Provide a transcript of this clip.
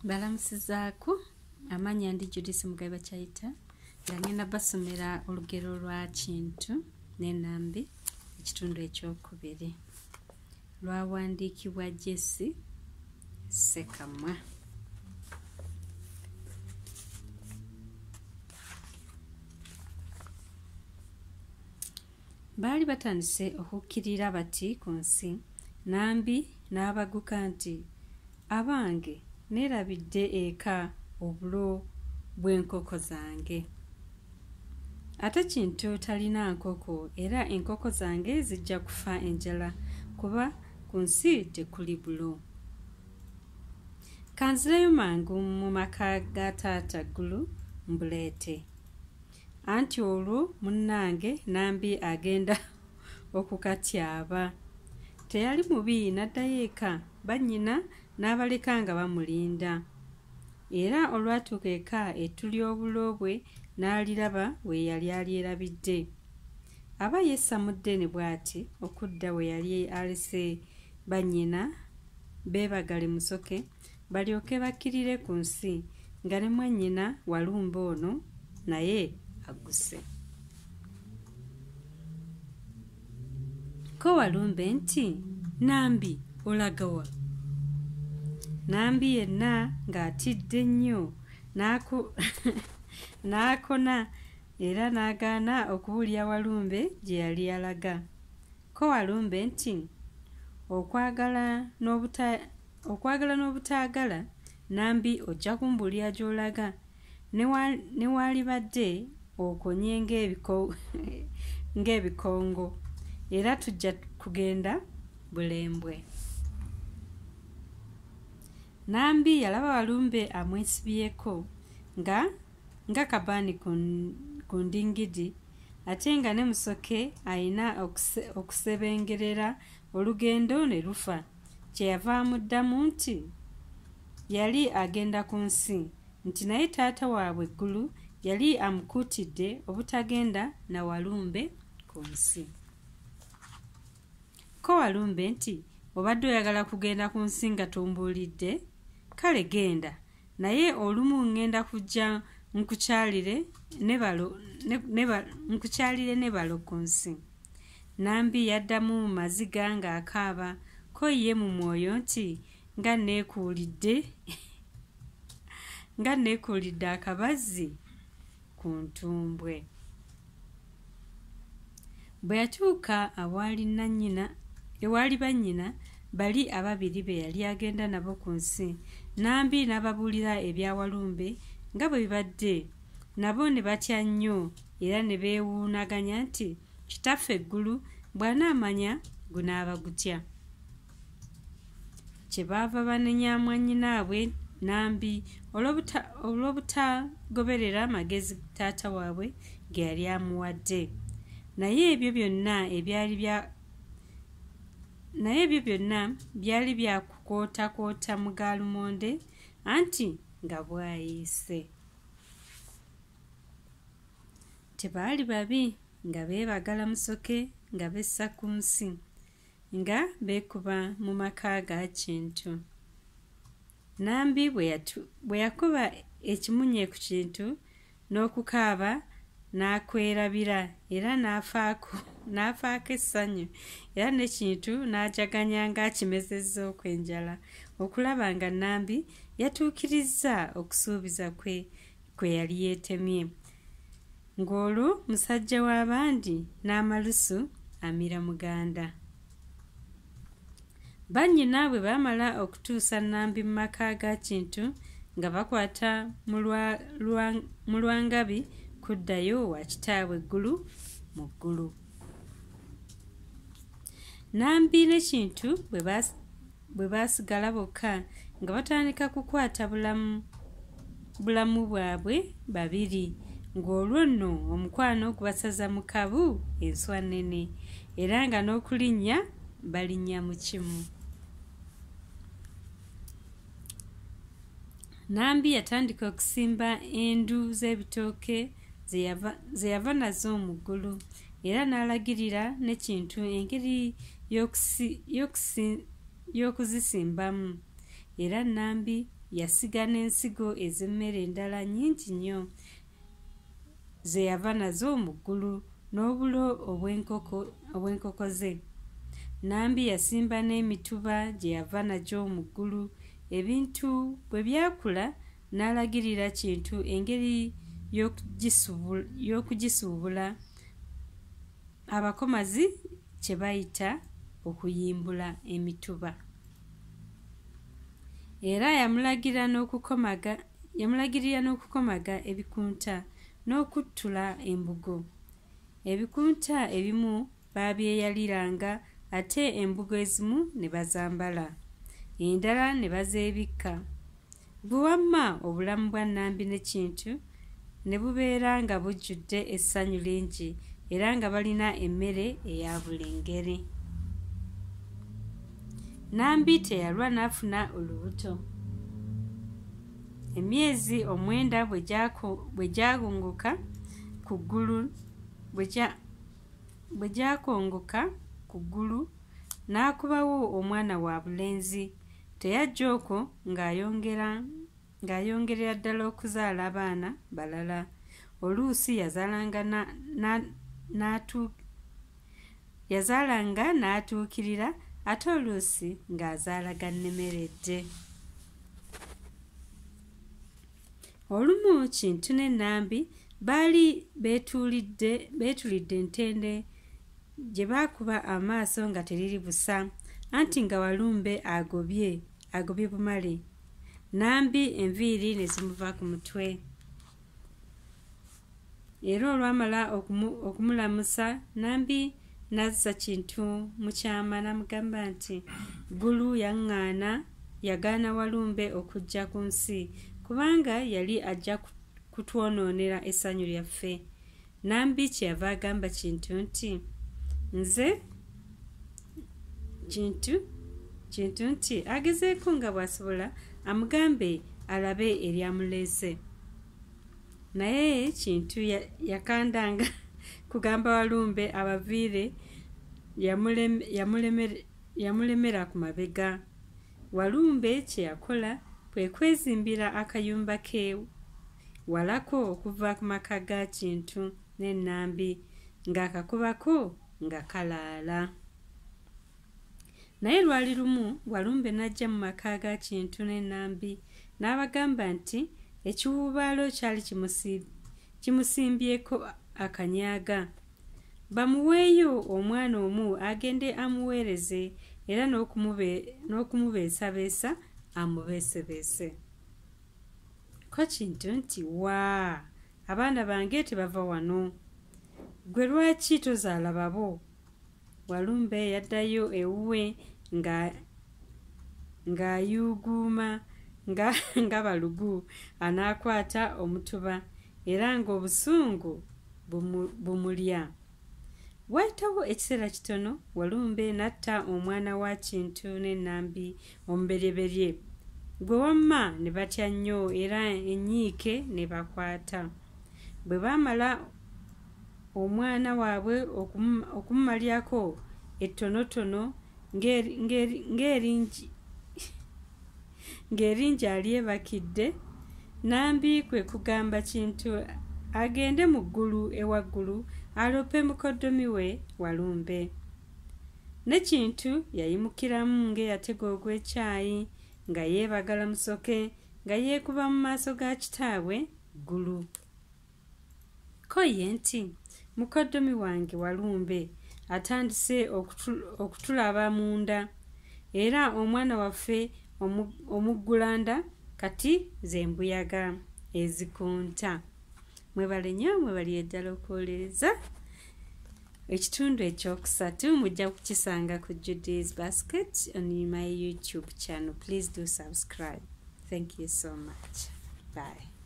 Balamusizaako amanya ndi Judith Mugabe Kyayita nga ngenda basomera olugero lwa Kintu n'Ennambi ekitundu ekyokubiri lwawandiikibwa Jesse Ssekamwa. Baali batandise okukkirira bati ku nsi, Nnambi n'abaguka nti, abange neerabidde eka obulo bw'enkoko zange. Ate Kintu talina nkoko era enkoko zange zijja kufa enjala kuba ku nsi tekuli bulo. Kanzireyo mangu mu maka ga taata Gulu mbuleete. Anti olwo munnange Nnambi agenda okukatyaba. Teyali mubi n'addayo eka bannyina n'abaleka nga bamulinda. Era olwatuuka eka ettu ly'obulo bwe n'aliraba we yali alyerabidde. Aba yeesamudde ne bw'ati okudda we yali alese bannyina beebagale musoke balyoke bakkirire ku nsi nga ne mwannyina Walumbe ono naye aguse. Ko Walumbe nti, Nnambi olaga wa? Nnambi yenna ng'atidde nnyo n'akona era n'agaana okuwulira Walumbe gye yali alaga. Ko Walumbe nti, okwagala n'obutaagala Nnambi ojja kumbuulira gy'olaga ne waalibadde okonye ng'ebikongo era tujja kugenda bulembwe. Nnambi yalaba Walumbe amwesibyeko nga kabaani ku ndingidi ate nga ne Musoke ayina okusebengerera olugendo ne lufa. Kyeyava amuddamu nti yali agenda ku nsi nti naye taata waabwe Gulu yali amukuutidde obutagenda na Walumbe ku nsi. Ko Walumbe nti, obadde oyagala kugenda ku nsi nga tombuulidde? Kale genda, naye olumu ngenda kujja nkukyalire ne balo ku nsi. Nnambi yaddamu mu maziga ng'akaaba, ko ye mu mwoyo nti nga neekuulidde akabazzi ku ntumbwe. Bwe yatuuka ewaali bannyina bali ababiri be yali agenda nabo ku nsi, Nnambi n'ababuulira ebya Walumbe nga bwe bibadde. Nabo ne batya nnyo era ne beewuunaganya nti kitaffe Gulu bw'anaamanya gunaaba gutya. Kyebaava banenya mwannyinaabwe Nnambi olw'obutagoberera magezi taata waabwe ge yali amuwadde. Naye ebyo byonna byali bya kukootakoota mu gaalumonde anti nga bwayiise. Tebaali babi nga beebagala Musoke nga bessa ku nsi nga beekuba mu maka ga Kintu. Nnambi bwe yakuba ekimunye ku Kintu n'okukaaba n'akwerabira era n'afaako essanyu era ne Kintu n'ajaganya ng'akimezezza okwenjala okulaba nga Nnambi yatuukirizza okusuubiza kwe yali yeetemye, ng'olwo musajja w'abandi n'amalusu amira muganda. Bannyina bwe baamala okutuusa Nnambi mu maka ga Kintu nga bakwata mu lwangabi kuddayo wa kitaabwe Gulu mu ggulu. Nnambi ne Kintu bwe baasigala bokka nga batandika kukwata bulamu bwabwe babiri, ng'olwo nno omukwano gubasaza mu kabu enswa nnene era nga n'okulinnya balinnya mu kimu. Nnambi yatandika okusimba endu z'ebitooke ze yava nazo mu ggulu era n'alagirira ne Kintu engeri y'okuzisimbamu era Nambi yasiga n'ensigo ez'emmere endala nnyingi nnyo ze yava nazo mu ggulu n'obulo obw'enkoko ze. Nambi yasimba n'emituba gye yava nagyo mu ggulu. Ebintu bwe byakula n'alagirira Kintu engeri y'okugisuubula abakomazi kye bayita okuyimbula emituba. Era yamulagirira n'okukomaga ebikunta n'okuttula embugo. Ebikunta ebimu baabyeyaliranga ate embugo ezimu ne bazambala, endala ne bazeebikka. Bwe wamma obulamu bwa Nambi ne Kintu ne bubeera nga bujjudde essanyu lingi era nga balina emmere eya buli ngeri. Nambi teyalwa n'afuna olubuto. Emyezi 9 bwe gyakongoka ku ggulu n'akubawo omwana wa bulenzi. Teyajja okwo ng'ayongerera ddala okuzaala abaana balala. Oluusi yazaalanga n'atuukirira ate oluusi ng'azaala gannemeredde. Olumu Kintu ne Nambi baali beetulidde ntende gye baakuba amaaso nga teriri busa, anti nga Walumbe agobye bumale. Nambi enviiri ne zimuva ku mutwe. Era olwamala okumulamusa, Nambi n'azza Kintu mu kyama n'amugamba nti Ggulu yagaana Walumbe okujja ku nsi kubanga yali ajja kutwonoonera essanyu lyaffe. Nambi kyeyava agamba Kintu nti nze Kintu nti agezeeko nga bw'asobola amugambe alabe eryamuleese. Naye Kintu yakandanga kugamba Walumbe abaviire, yamulemera ku mabega. Walumbe kye yakola kwe kwezimbira akayumba ke walako okuva ku maka ga Kintu ne Nambi ng'akakubako nga kalaala. Naye lwali lumu Walumbe n'ajja mu maka ga Kintu ne Nambi n'abagamba nti ekiwuubaalo kyali kimusimbyeko akanyaaga, bamuweeyo omwana omu agende amuweereze era n'okumubeesabeesa amubeesebeese. Ko Kintu nti waa, abaana bange tebava wano, gwe lwaki tozaala babo? Walumbe yaddayo ewuwe ng'ayuuguuma nga balugu anaakwata omutuba era ng'obusungu bumulya. Waayitawo ekiseera kitono, Walumbe n'atta omwana wa Kintu ne Nambi omubereberye. Gwe wamma ne batya nnyo era ennyiike ne bakwata. Bwe baamala omwana waabwe okumumalyako ettonotono ng'eringi alyebakidde, Nambi kwe kugamba Kintu agende mu ggulu ewaggulu alope mukoddomi we Walumbe. Ne Kintu yayimukiramu ng'eyatega ogw'ekyayi nga yeebagala musoke nga yeekuba mu maaso ga kitaabwe ggulu. Ko ye nti mukoddomi wange Walumbe atandise okutulaba munda era omwana waffe omuggulanda kati ze mbuyaga ezikunta. Mwebale nnyo, mwebali eddala okwolereza. Ekitundu ekyokusatu mujja kukisanga ku Judy's Basket on my YouTube channel. Please do subscribe. Thank you so much. Bye.